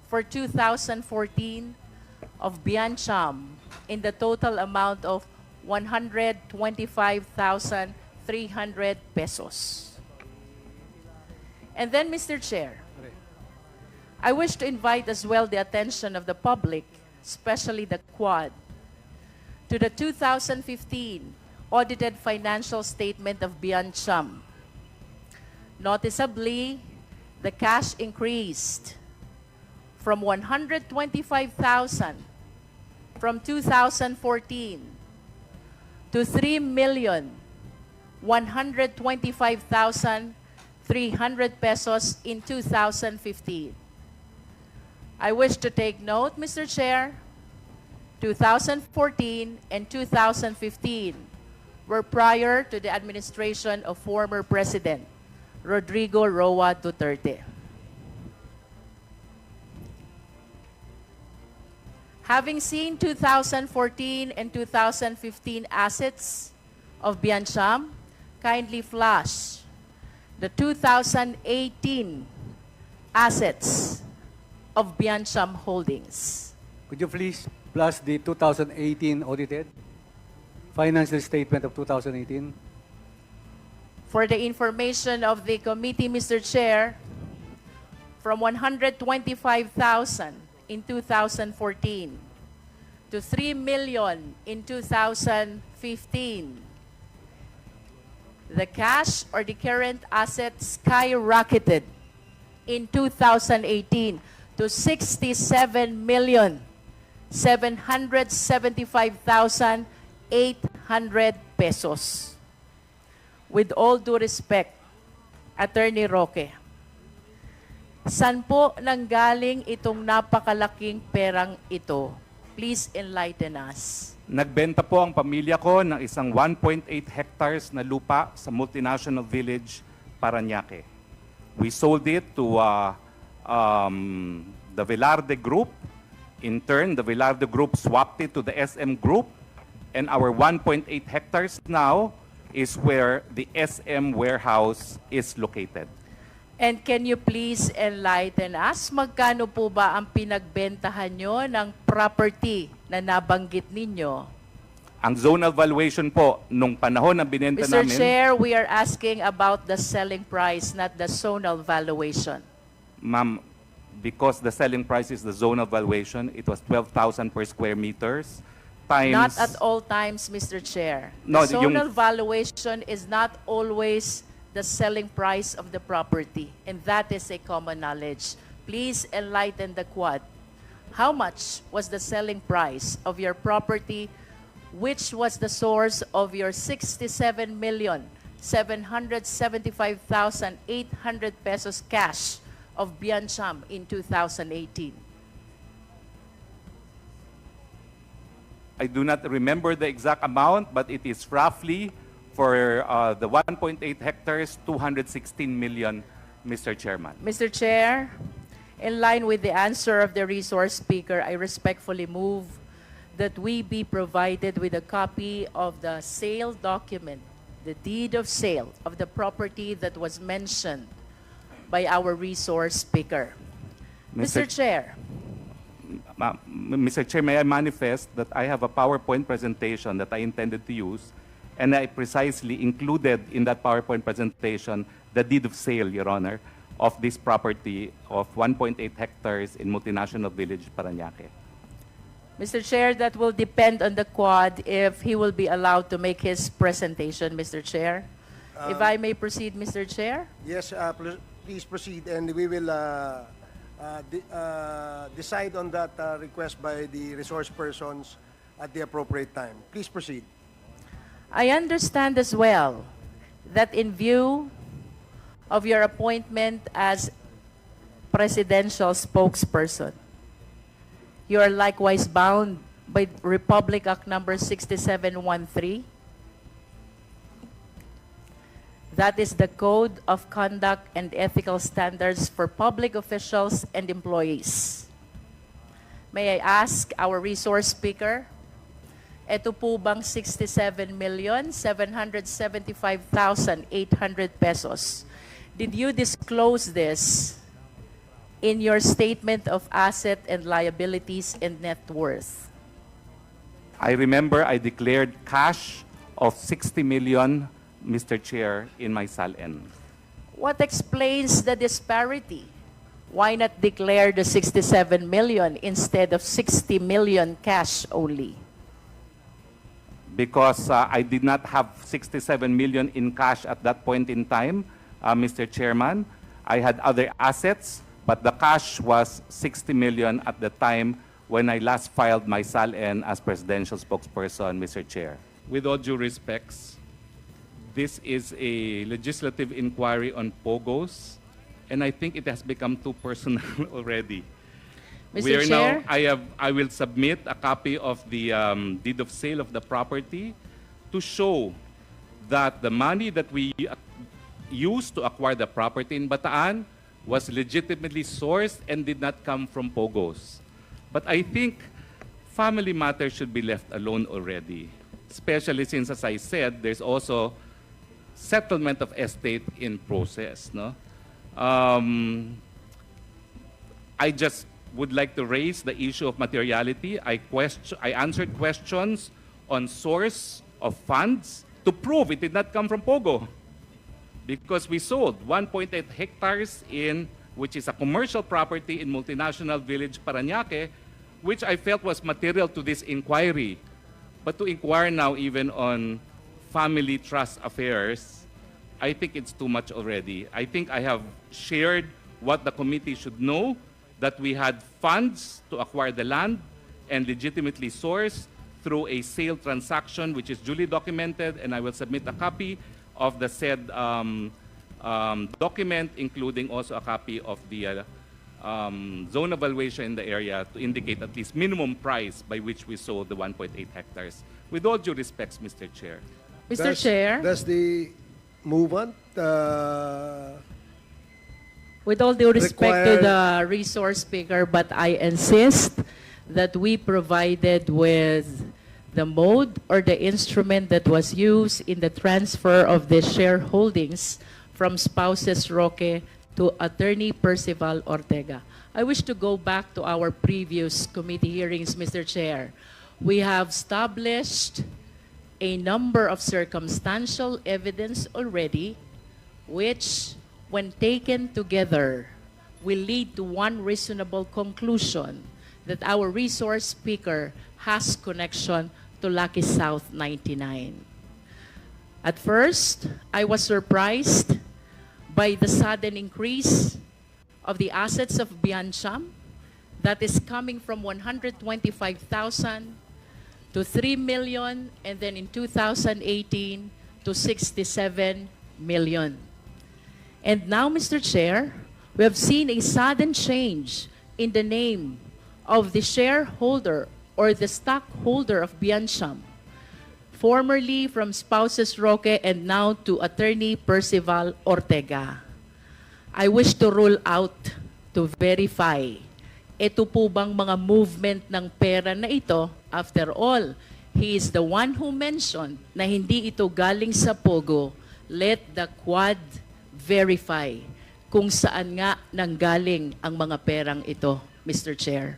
for 2014 of Biancham in the total amount of 125,300 pesos. And then, Mr. Chair, I wish to invite as well the attention of the public, especially the Quad, to the 2015 audited financial statement of Biancham. Noticeably, the cash increased from 125,000 from 2014 to 3,125,300 pesos in 2015. I wish to take note, Mr. Chair, 2014 and 2015 were prior to the administration of former President Rodrigo Roa Duterte. Having seen 2014 and 2015 assets of Biancham, kindly flash the 2018 assets of Biancham Holdings. Could you please plus the 2018 audited financial statement of 2018? For the information of the committee, Mr. Chair, from 125,000 in 2014 to 3 million in 2015, the cash or the current assets skyrocketed in 2018 to 67,775,800 pesos. With all due respect, Attorney Roque, saan po nanggaling itong napakalaking perang ito? Please enlighten us. Nagbenta po ang pamilya ko ng isang 1.8 hectares na lupa sa multinational village, Parañaque. We sold it to the Velarde Group. In turn, the Velarde Group swapped it to the SM Group. And our 1.8 hectares now is where the SM warehouse is located. And can you please enlighten us? Magkano po ba ang pinagbentahan nyo ng property na nabanggit ninyo? Ang zonal valuation po, nung panahon na binenta Mr. namin... Chair, we are asking about the selling price, not the zonal valuation. Ma'am, because the selling price is the zonal valuation, it was 12,000 per square meters. Times, not at all times, Mr. Chair. No, The zonal valuation is not always the selling price of the property, and that is a common knowledge. Please enlighten the Quad. How much was the selling price of your property, which was the source of your 67,775,800 pesos cash of Biancham in 2018? I do not remember the exact amount, but it is roughly for the 1.8 hectares, 216 million, Mr. Chairman. Mr. Chair, in line with the answer of the resource speaker, I respectfully move that we be provided with a copy of the sale document, the deed of sale of the property that was mentioned by our resource speaker. Mr. Chair. Mr. Chair, may I manifest that I have a PowerPoint presentation that I intended to use, and I precisely included in that PowerPoint presentation the deed of sale, Your Honor, of this property of 1.8 hectares in multinational village, Parañaque. Mr. Chair, that will depend on the Quad if he will be allowed to make his presentation, Mr. Chair. If I may proceed, Mr. Chair? Yes, please proceed, and we will decide on that request by the resource persons at the appropriate time. Please proceed. I understand as well that in view of your appointment as presidential spokesperson, you are likewise bound by Republic Act number 6713. That is the Code of Conduct and Ethical Standards for Public Officials and Employees. May I ask our resource speaker, ito po bang 67,775,800 pesos? Did you disclose this in your statement of asset and liabilities and net worth? I remember I declared cash of 60 million, Mr. Chair, in my SAAN. What explains the disparity? Why not declare the 67 million instead of 60 million cash only? Because I did not have 67 million in cash at that point in time, Mr. Chairman. I had other assets, but the cash was 60 million at the time when I last filed my SAAN as presidential spokesperson, Mr. Chair. With all due respects, this is a legislative inquiry on POGOs, and I think it has become too personal already. Mr. Chair? I will submit a copy of the deed of sale of the property to show that the money that we used to acquire the property in Bataan was legitimately sourced and did not come from POGOs. But I think family matters should be left alone already, especially since, as I said, there's also settlement of estate in process. No? I just would like to raise the issue of materiality. I answered questions on source of funds to prove it did not come from POGO, because we sold 1.8 hectares which is a commercial property in multinational village Parañaque, which I felt was material to this inquiry. But to inquire now even on family trust affairs, I think it's too much already. I think I have shared what the committee should know, that we had funds to acquire the land and legitimately sourced through a sale transaction which is duly documented, and I will submit a copy of the said document, including also a copy of the zone evaluation in the area to indicate at least minimum price by which we sold the 1.8 hectares. With all due respects, Mr. Chair. Mr. Chair? Does the movement With all due respect to require- the resource speaker, but I insist that we provided with the mode or the instrument that was used in the transfer of the shareholdings from spouses Roque to Attorney Percival Ortega. I wish to go back to our previous committee hearings, Mr. Chair. We have established a number of circumstantial evidence already, which, when taken together, will lead to one reasonable conclusion that our resource speaker has connection to Lucky South 99. At first, I was surprised by the sudden increase of the assets of Biancham that is coming from 125,000 to 3 million, and then in 2018 to 67 million. And now, Mr. Chair, we have seen a sudden change in the name of the shareholder or the stockholder of Biancham, formerly from Spouses Roque and now to Attorney Percival Ortega. I wish to rule out, to verify, ito po bang mga movement ng pera na ito? After all, he is the one who mentioned na hindi ito galing sa POGO. Let the Quad verify kung saan nga nanggaling ang mga perang ito, Mr. Chair.